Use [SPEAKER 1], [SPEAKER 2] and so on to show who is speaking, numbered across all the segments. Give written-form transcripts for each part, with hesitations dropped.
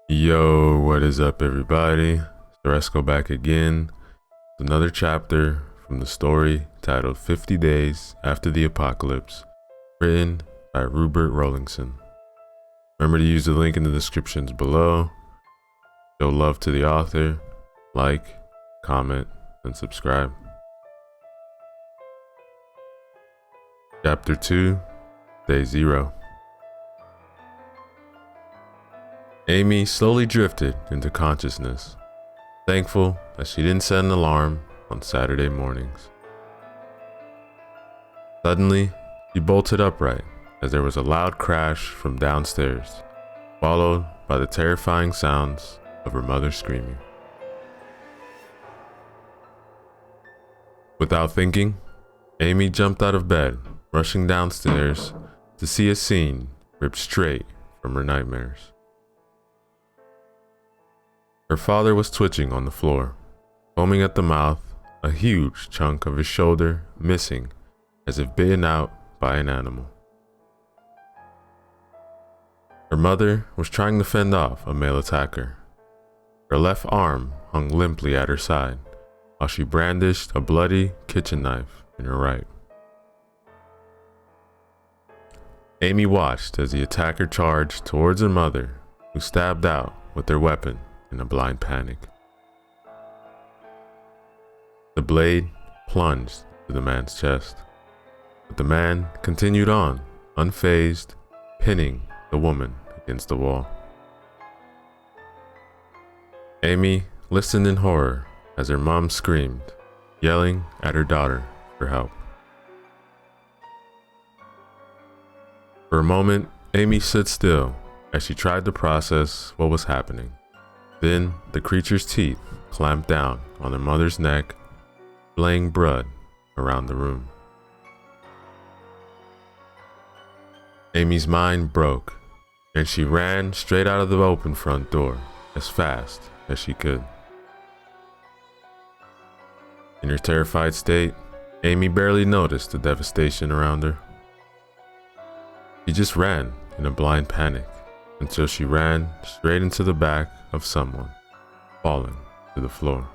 [SPEAKER 1] Yo, what is up, everybody? Ceresco back again with another chapter from the story titled 50 Days After the Apocalypse, written by Rupert Rollinson. Remember to use the link in the descriptions below. Show love to the author, like, comment, and subscribe. Chapter 2, Day 0. Amy slowly drifted into consciousness, thankful that she didn't set an alarm on Saturday mornings. Suddenly, she bolted upright as there was a loud crash from downstairs, followed by the terrifying sounds of her mother screaming. Without thinking, Amy jumped out of bed, rushing downstairs to see a scene ripped straight from her nightmares. Her father was twitching on the floor, foaming at the mouth, a huge chunk of his shoulder missing as if bitten out by an animal. Her mother was trying to fend off a male attacker. Her left arm hung limply at her side, while she brandished a bloody kitchen knife in her right. Amy watched as the attacker charged towards her mother, who stabbed out with their weapon in a blind panic. The blade plunged to the man's chest, but the man continued on, unfazed, pinning the woman against the wall. Amy listened in horror as her mom screamed, yelling at her daughter for help. For a moment, Amy stood still as she tried to process what was happening. Then the creature's teeth clamped down on her mother's neck, splaying blood around the room. Amy's mind broke, and she ran straight out of the open front door as fast as she could. In her terrified state, Amy barely noticed the devastation around her. She just ran in a blind panic until she ran straight into the back of someone, falling to the floor.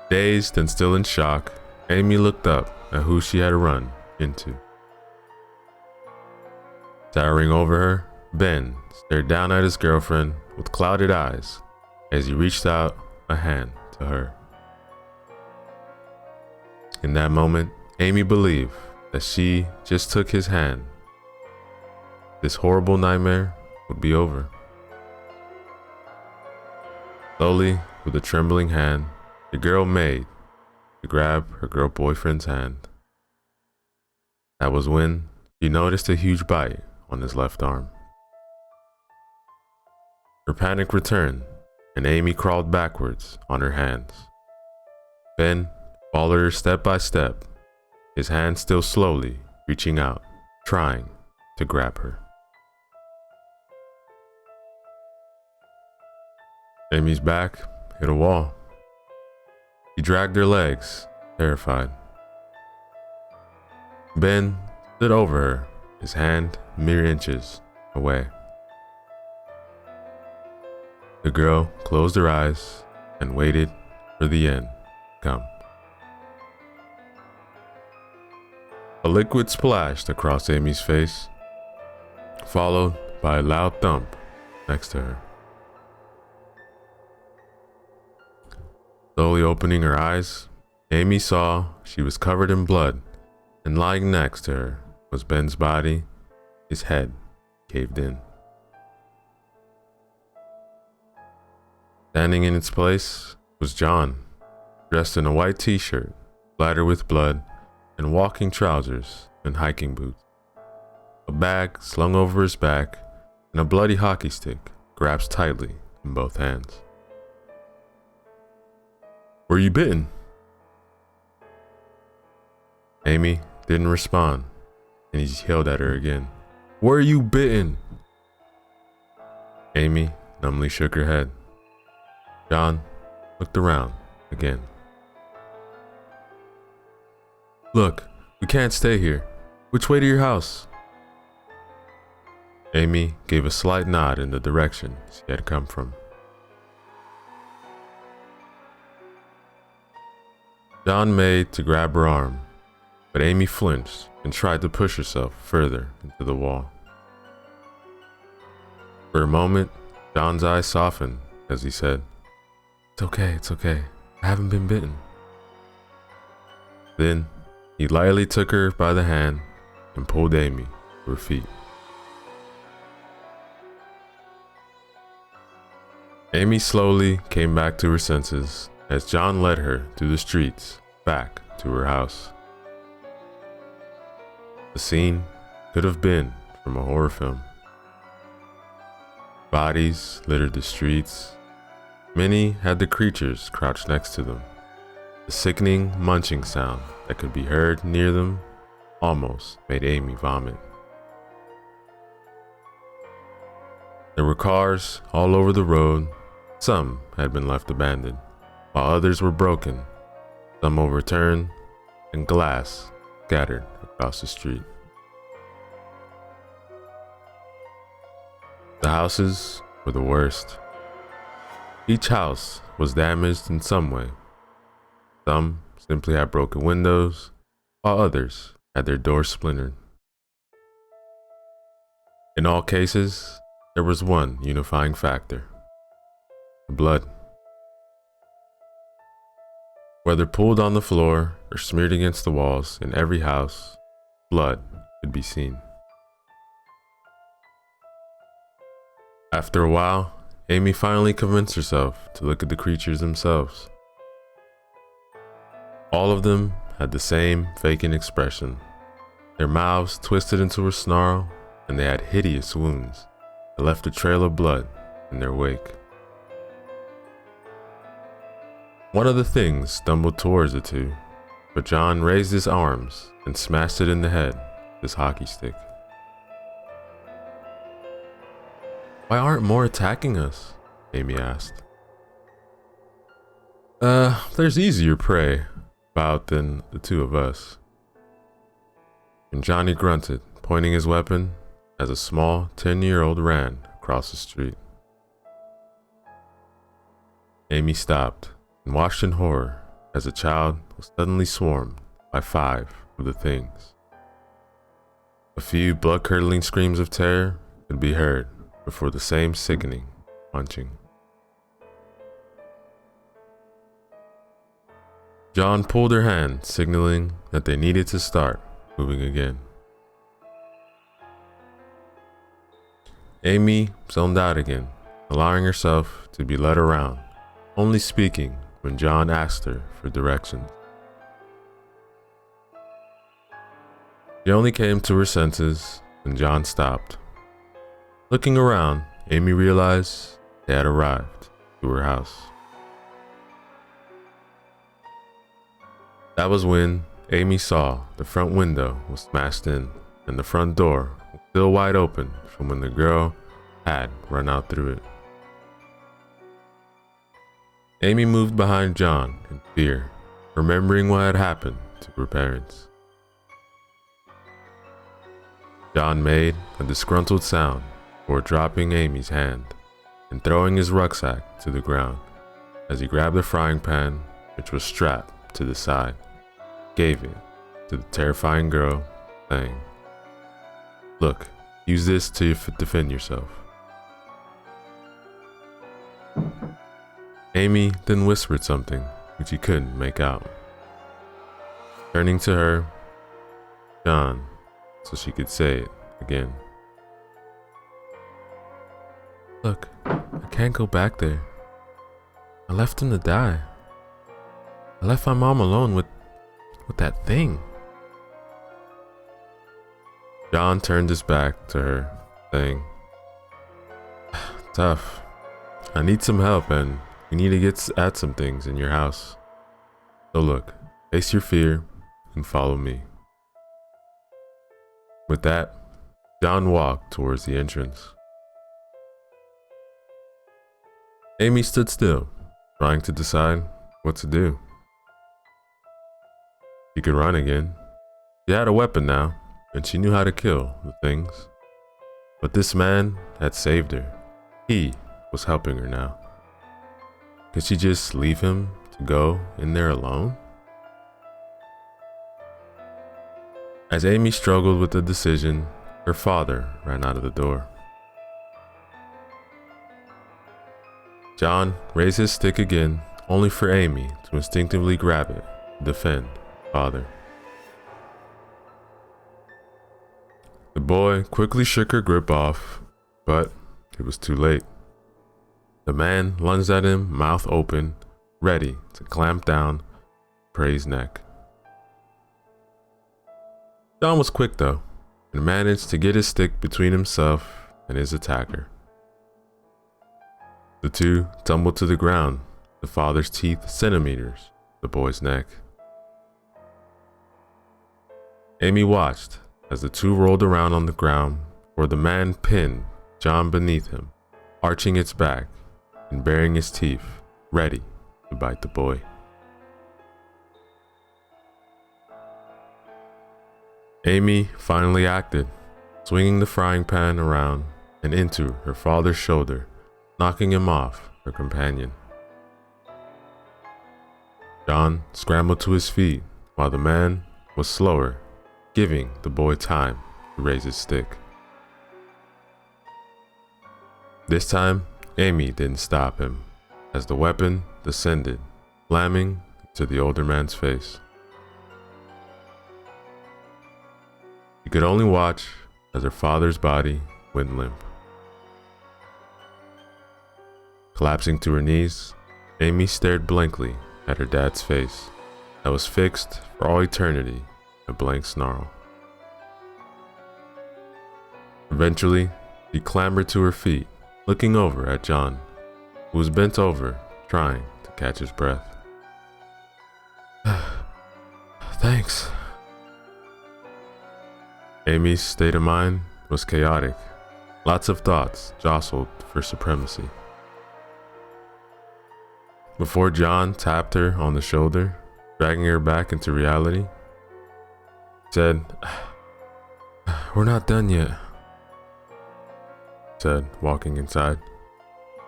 [SPEAKER 1] Dazed and still in shock, Amy looked up at who she had run into. Towering over her, Ben stared down at his girlfriend with clouded eyes as he reached out a hand to her. In that moment, Amy believed that she just took his hand. This horrible nightmare would be over. Slowly, with a trembling hand, the girl made to grab her girl boyfriend's hand. That was when she noticed a huge bite on his left arm. Her panic returned, and Amy crawled backwards on her hands. Ben followed her step by step, his hand still slowly reaching out, trying to grab her. Amy's back hit a wall. She dragged her legs, terrified. Ben stood over her, his hand mere inches away. The girl closed her eyes and waited for the end to come. A liquid splashed across Amy's face, followed by a loud thump next to her. Slowly opening her eyes, Amy saw she was covered in blood, and lying next to her was Ben's body, his head caved in. Standing in its place was John, dressed in a white t-shirt, splattered with blood, and walking trousers and hiking boots. A bag slung over his back, and a bloody hockey stick grasped tightly in both hands. "Were you bitten?" Amy didn't respond, and he yelled at her again. "Were you bitten?" Amy numbly shook her head. John looked around again. "Look, we can't stay here. Which way to your house?" Amy gave a slight nod in the direction she had come from. John made to grab her arm, but Amy flinched and tried to push herself further into the wall. For a moment, John's eyes softened as he said, it's okay. I haven't been bitten." Then, he lightly took her by the hand and pulled Amy to her feet. Amy slowly came back to her senses as John led her through the streets back to her house. The scene could have been from a horror film. Bodies littered the streets. Many had the creatures crouched next to them. The sickening munching sound that could be heard near them almost made Amy vomit. There were cars all over the road. Some had been left abandoned, while others were broken, some overturned, and glass scattered across the street. The houses were the worst. Each house was damaged in some way. Some simply had broken windows, while others had their doors splintered. In all cases, there was one unifying factor: blood. Whether pooled on the floor or smeared against the walls in every house, blood could be seen. After a while, Amy finally convinced herself to look at the creatures themselves. All of them had the same vacant expression. Their mouths twisted into a snarl, and they had hideous wounds that left a trail of blood in their wake. One of the things stumbled towards the two, but John raised his arms and smashed it in the head with his hockey stick. "Why aren't more attacking us?" Amy asked. There's easier prey about than the two of us." And Johnny grunted, pointing his weapon as a small 10-year-old ran across the street. Amy stopped and watched in horror as a child was suddenly swarmed by 5 of the things. A few blood-curdling screams of terror could be heard before the same sickening munching. John pulled her hand, signaling that they needed to start moving again. Amy zoned out again, allowing herself to be led around, only speaking when John asked her for directions. She only came to her senses when John stopped. Looking around, Amy realized they had arrived to her house. That was when Amy saw the front window was smashed in and the front door was still wide open from when the girl had run out through it. Amy moved behind John in fear, remembering what had happened to her parents. John made a disgruntled sound before dropping Amy's hand and throwing his rucksack to the ground as he grabbed the frying pan, which was strapped to the side, gave it to the terrifying girl, saying, "Look, use this to defend yourself." Amy then whispered something which he couldn't make out. Turning to her, John, so she could say it again. "Look, I can't go back there. I left him to die. I left my mom alone with that thing." John turned his back to her, saying, "Tough. I need some help and we need to get at some things in your house. So look, face your fear and follow me." With that, John walked towards the entrance. Amy stood still, trying to decide what to do. She could run again. She had a weapon now, and she knew how to kill the things. But this man had saved her. He was helping her now. Could she just leave him to go in there alone? As Amy struggled with the decision, her father ran out of the door. John raised his stick again, only for Amy to instinctively grab it to defend father. The boy quickly shook her grip off, but it was too late. The man lunged at him, mouth open, ready to clamp down Prey's neck. John was quick though, and managed to get his stick between himself and his attacker. The two tumbled to the ground, the father's teeth centimeters from the boy's neck. Amy watched as the two rolled around on the ground where the man pinned John beneath him, arching its back and baring his teeth, ready to bite the boy. Amy finally acted, swinging the frying pan around and into her father's shoulder, knocking him off her companion. John scrambled to his feet while the man was slower, giving the boy time to raise his stick. This time, Amy didn't stop him, as the weapon descended, slamming into the older man's face. He could only watch as her father's body went limp. Collapsing to her knees, Amy stared blankly at her dad's face that was fixed for all eternity, a blank snarl. Eventually, she clambered to her feet, looking over at John, who was bent over, trying to catch his breath. Thanks. Amy's state of mind was chaotic. Lots of thoughts jostled for supremacy. Before John tapped her on the shoulder, dragging her back into reality, he said, "We're not done yet," said, walking inside,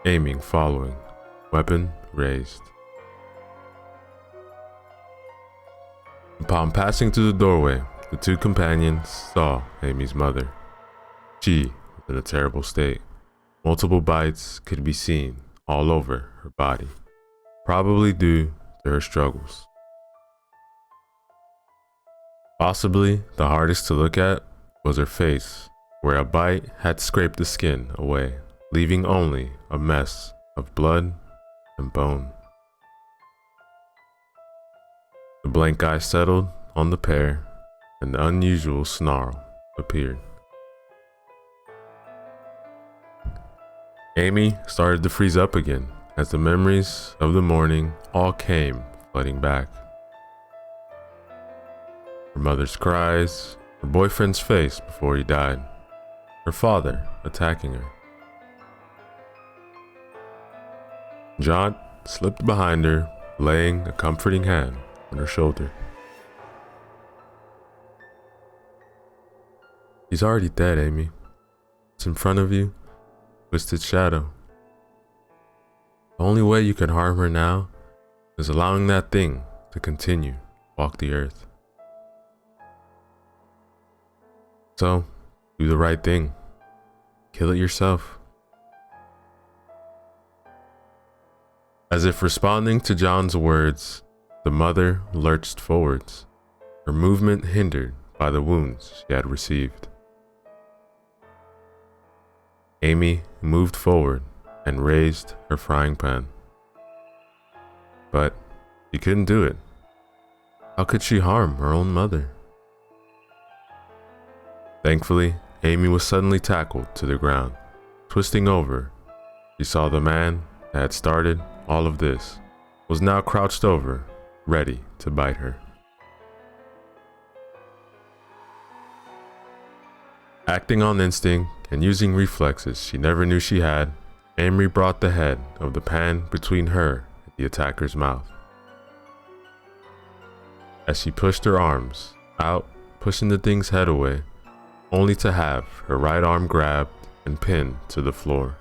[SPEAKER 1] aiming following, weapon raised. Upon passing through the doorway, the two companions saw Amy's mother. She was in a terrible state. Multiple bites could be seen all over her body, probably due to her struggles. Possibly the hardest to look at was her face, where a bite had scraped the skin away, leaving only a mess of blood and bone. The blank eye settled on the pair, and the unusual snarl appeared. Amy started to freeze up again as the memories of the morning all came flooding back. Her mother's cries, her boyfriend's face before he died, her father attacking her. John slipped behind her, laying a comforting hand on her shoulder. "He's already dead, Amy. It's in front of you, twisted shadow. The only way you can harm her now is allowing that thing to continue to walk the earth. So, do the right thing. Kill it yourself." As if responding to John's words, the mother lurched forwards, her movement hindered by the wounds she had received. Amy moved forward and raised her frying pan. But she couldn't do it. How could she harm her own mother? Thankfully, Amy was suddenly tackled to the ground. Twisting over, she saw the man that had started all of this was now crouched over, ready to bite her. Acting on instinct and using reflexes she never knew she had, Amy brought the head of the pan between her and the attacker's mouth. As she pushed her arms out, pushing the thing's head away, only to have her right arm grabbed and pinned to the floor,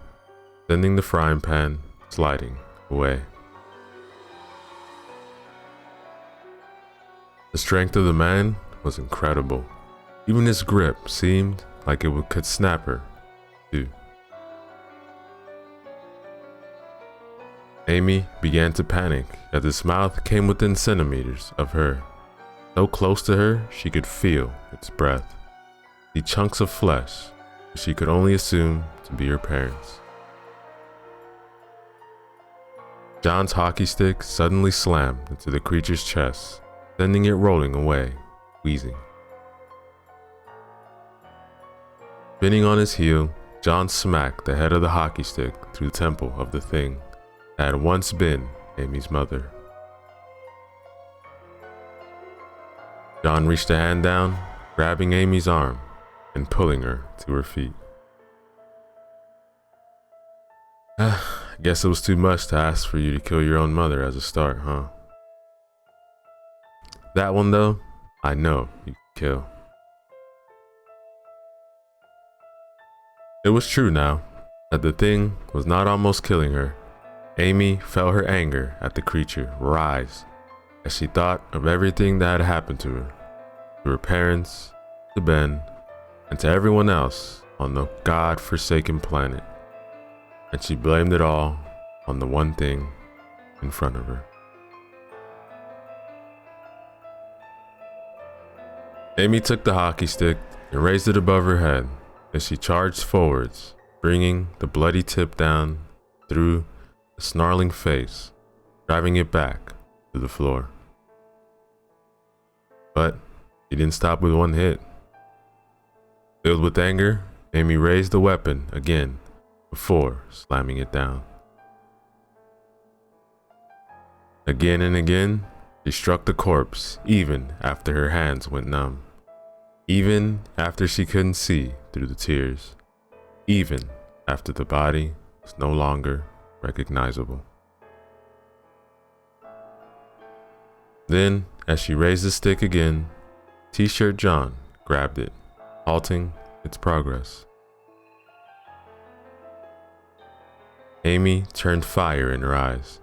[SPEAKER 1] sending the frying pan sliding away. The strength of the man was incredible. Even his grip seemed like it could snap her, too. Amy began to panic as his mouth came within centimeters of her, so close to her she could feel its breath, the chunks of flesh she could only assume to be her parents. John's hockey stick suddenly slammed into the creature's chest, sending it rolling away, wheezing. Spinning on his heel, John smacked the head of the hockey stick through the temple of the thing that had once been Amy's mother. John reached a hand down, grabbing Amy's arm and pulling her to her feet. I guess it was too much to ask for you to kill your own mother as a start, huh? That one though, I know you could kill. It was true now that the thing was not almost killing her. Amy felt her anger at the creature rise as she thought of everything that had happened to her parents, to Ben, and to everyone else on the God-forsaken planet. And she blamed it all on the one thing in front of her. Amy took the hockey stick and raised it above her head as she charged forwards, bringing the bloody tip down through the snarling face, driving it back to the floor. But he didn't stop with one hit. Filled with anger, Amy raised the weapon again before slamming it down. Again and again, she struck the corpse even after her hands went numb, even after she couldn't see through the tears, even after the body was no longer recognizable. Then, as she raised the stick again, T-shirt John grabbed it, halting its progress. Amy turned fire in her eyes,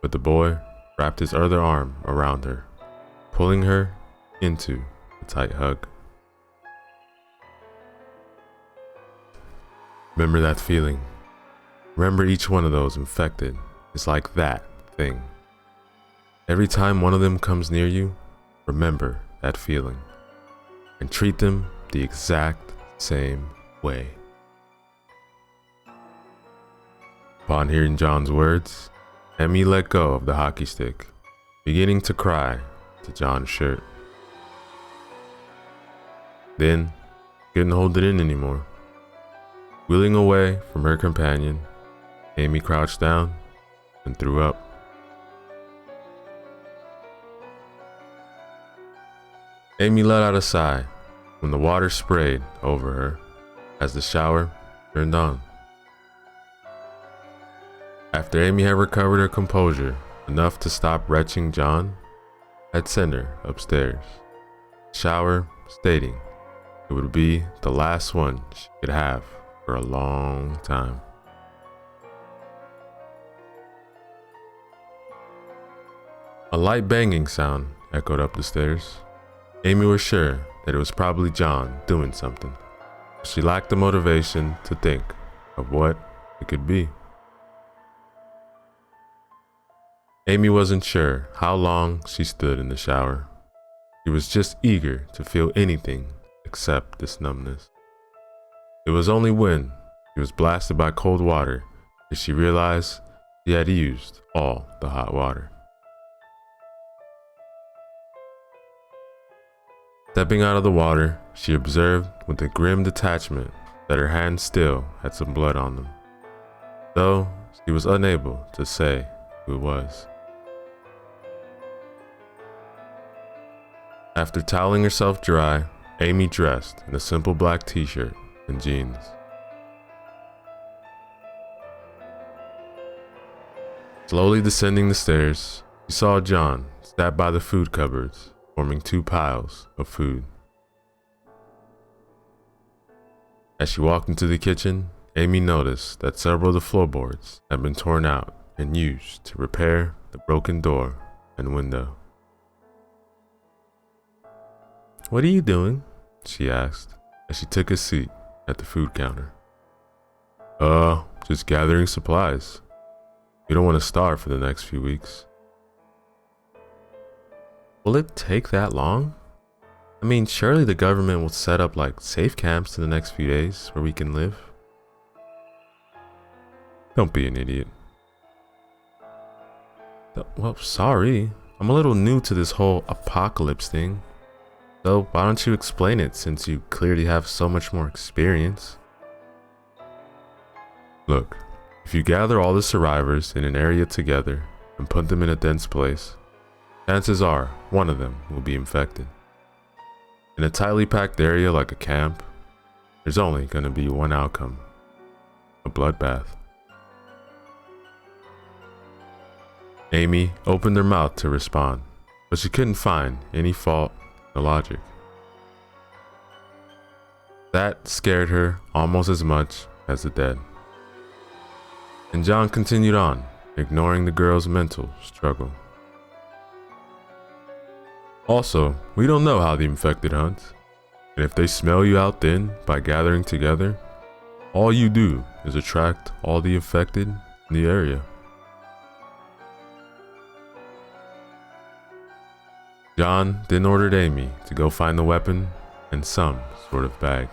[SPEAKER 1] but the boy wrapped his other arm around her, pulling her into a tight hug. Remember that feeling. Remember each one of those infected is like that thing. Every time one of them comes near you, remember that feeling and treat them the exact same way. Upon hearing John's words, Amy let go of the hockey stick, beginning to cry to John's shirt. Then, couldn't hold it in anymore. Wheeling away from her companion, Amy crouched down and threw up. Amy let out a sigh when the water sprayed over her as the shower turned on. After Amy had recovered her composure enough to stop retching John, had sent her upstairs, shower stating it would be the last one she could have for a long time. A light banging sound echoed up the stairs. Amy was sure that it was probably John doing something. She lacked the motivation to think of what it could be. Amy wasn't sure how long she stood in the shower. She was just eager to feel anything except this numbness. It was only when she was blasted by cold water that she realized she had used all the hot water. Stepping out of the water, she observed with a grim detachment that her hands still had some blood on them, though she was unable to say who it was. After toweling herself dry, Amy dressed in a simple black t-shirt and jeans. Slowly descending the stairs, she saw John sat by the food cupboards, forming two piles of food. As she walked into the kitchen, Amy noticed that several of the floorboards had been torn out and used to repair the broken door and window. "What are you doing?" she asked as she took a seat at the food counter. Just gathering supplies. We don't want to starve for the next few weeks." "Will it take that long? I mean, surely the government will set up like safe camps in the next few days where we can live." "Don't be an idiot." "Well, sorry. I'm a little new to this whole apocalypse thing. So why don't you explain it since you clearly have so much more experience?" "Look, if you gather all the survivors in an area together and put them in a dense place, chances are one of them will be infected. In a tightly packed area like a camp, there's only going to be one outcome: a bloodbath." Amy opened her mouth to respond, but she couldn't find any fault in the logic. That scared her almost as much as the dead. And John continued on, ignoring the girl's mental struggle. "Also, we don't know how the infected hunt, and if they smell you out thin by gathering together, all you do is attract all the infected in the area." John then ordered Amy to go find the weapon and some sort of bag.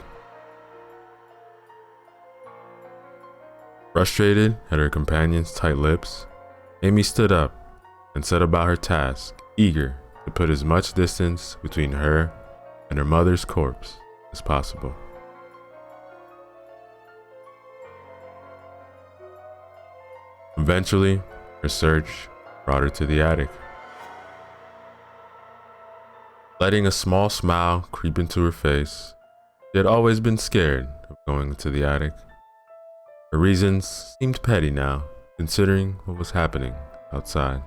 [SPEAKER 1] Frustrated at her companion's tight lips, Amy stood up and set about her task, eager to put as much distance between her and her mother's corpse as possible. Eventually, her search brought her to the attic. Letting a small smile creep into her face, she had always been scared of going into the attic. Her reasons seemed petty now, considering what was happening outside.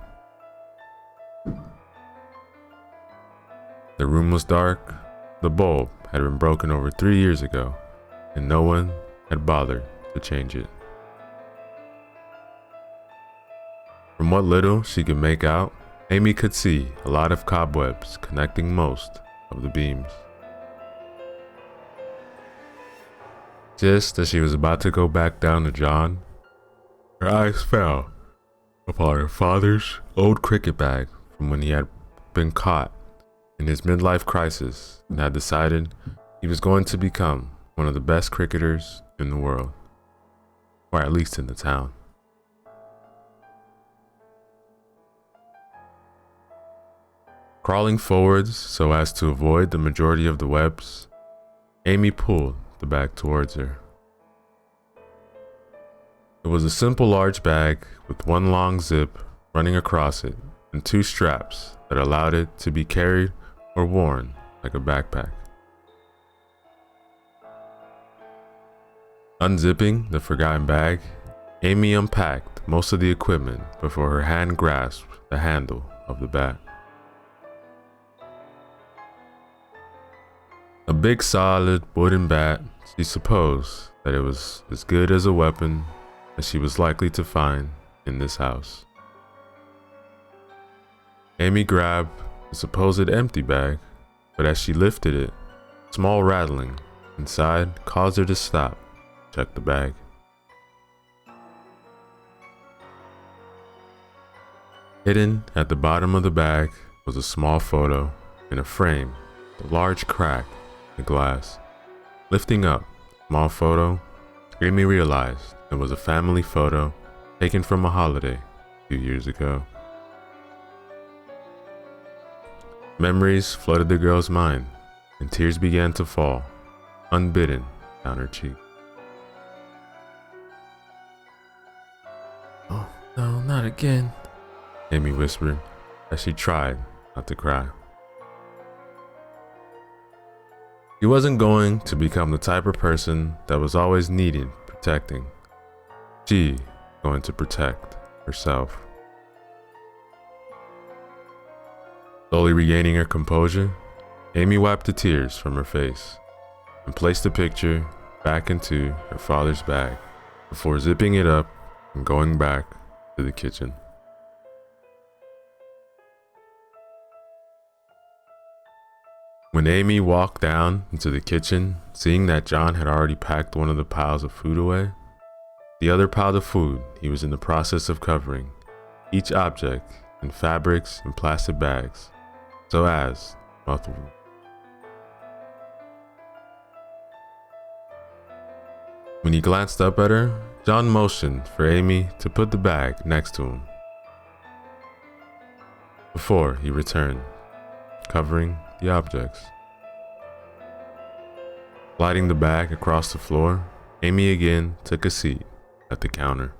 [SPEAKER 1] The room was dark. The bulb had been broken over 3 years ago, and no one had bothered to change it. From what little she could make out, Amy could see a lot of cobwebs connecting most of the beams. Just as she was about to go back down to John, her eyes fell upon her father's old cricket bag from when he had been caught in his midlife crisis and had decided he was going to become one of the best cricketers in the world, or at least in the town. Crawling forwards so as to avoid the majority of the webs, Amy pulled the bag towards her. It was a simple large bag with one long zip running across it and 2 straps that allowed it to be carried or worn like a backpack. Unzipping the forgotten bag, Amy unpacked most of the equipment before her hand grasped the handle of the bat. A big solid wooden bat, she supposed that it was as good as a weapon as she was likely to find in this house. Amy grabbed the supposed empty bag, but as she lifted it, small rattling inside caused her to stop, check the bag. Hidden at the bottom of the bag was a small photo in a frame with a large crack in the glass. Lifting up the small photo, Amy realized it was a family photo taken from a holiday a few years ago. Memories flooded the girl's mind, and tears began to fall, unbidden, down her cheek. "Oh, no, not again," Amy whispered as she tried not to cry. She wasn't going to become the type of person that was always needed protecting. She was going to protect herself. Slowly regaining her composure, Amy wiped the tears from her face and placed the picture back into her father's bag. before zipping it up and going back to the kitchen. When Amy walked down into the kitchen, seeing that John had already packed one of the piles of food away, the other pile of food he was in the process of covering, each object in fabrics and plastic bags, so as multiple. When he glanced up at her, John motioned for Amy to put the bag next to him before he returned, covering the objects. Sliding the bag across the floor, Amy again took a seat at the counter.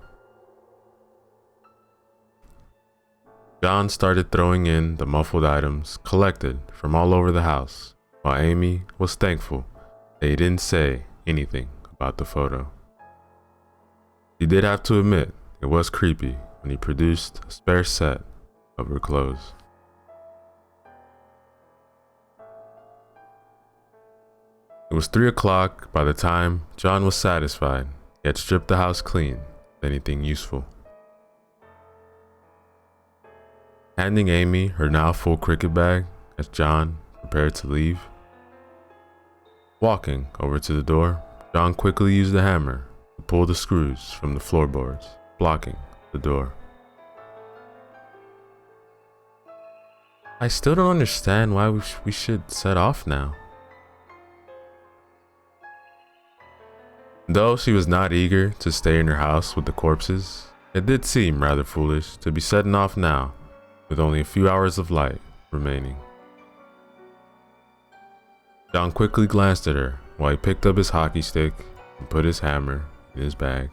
[SPEAKER 1] John started throwing in the muffled items collected from all over the house, while Amy was thankful that he didn't say anything about the photo. She did have to admit it was creepy when he produced a spare set of her clothes. It was 3 o'clock by the time John was satisfied he had stripped the house clean of anything useful. Handing Amy her now full cricket bag as John prepared to leave. Walking over to the door, John quickly used the hammer to pull the screws from the floorboards, blocking the door. I still don't understand why we should set off now. Though she was not eager to stay in her house with the corpses, it did seem rather foolish to be setting off now with only a few hours of light remaining. John quickly glanced at her while he picked up his hockey stick and put his hammer in his bag.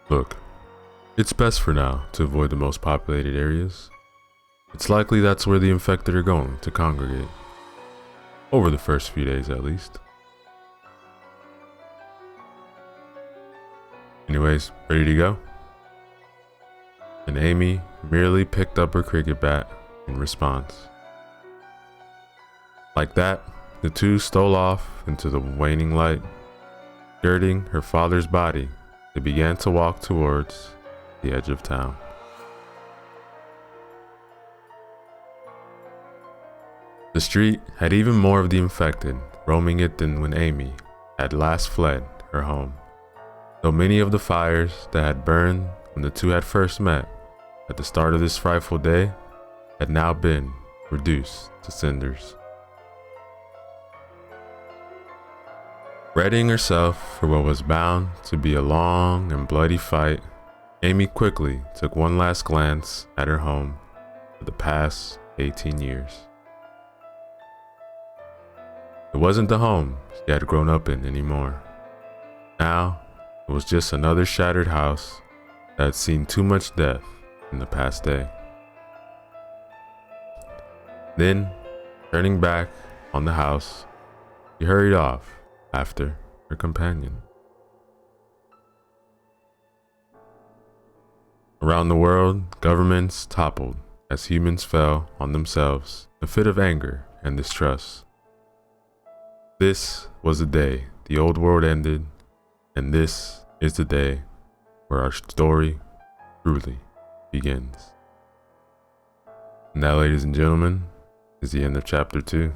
[SPEAKER 1] Look, it's best for now to avoid the most populated areas. It's likely that's where the infected are going to congregate. Over the first few days at least. Anyways, ready to go? And Amy merely picked up her cricket bat in response. Like that, the two stole off into the waning light. Skirting her father's body, they began to walk towards the edge of town. The street had even more of the infected roaming it than when Amy had last fled her home, though many of the fires that had burned when the two had first met at the start of this frightful day had now been reduced to cinders. Readying herself for what was bound to be a long and bloody fight, Amy quickly took one last glance at her home for the past 18 years. It wasn't the home she had grown up in anymore. Now, it was just another shattered house that had seen too much death in the past day. Then, turning back on the house, she hurried off after her companion. Around the world, governments toppled as humans fell on themselves in a fit of anger and distrust. This was the day the old world ended, and this is the day where our story truly begins. And that, ladies and gentlemen, is the end of chapter 2.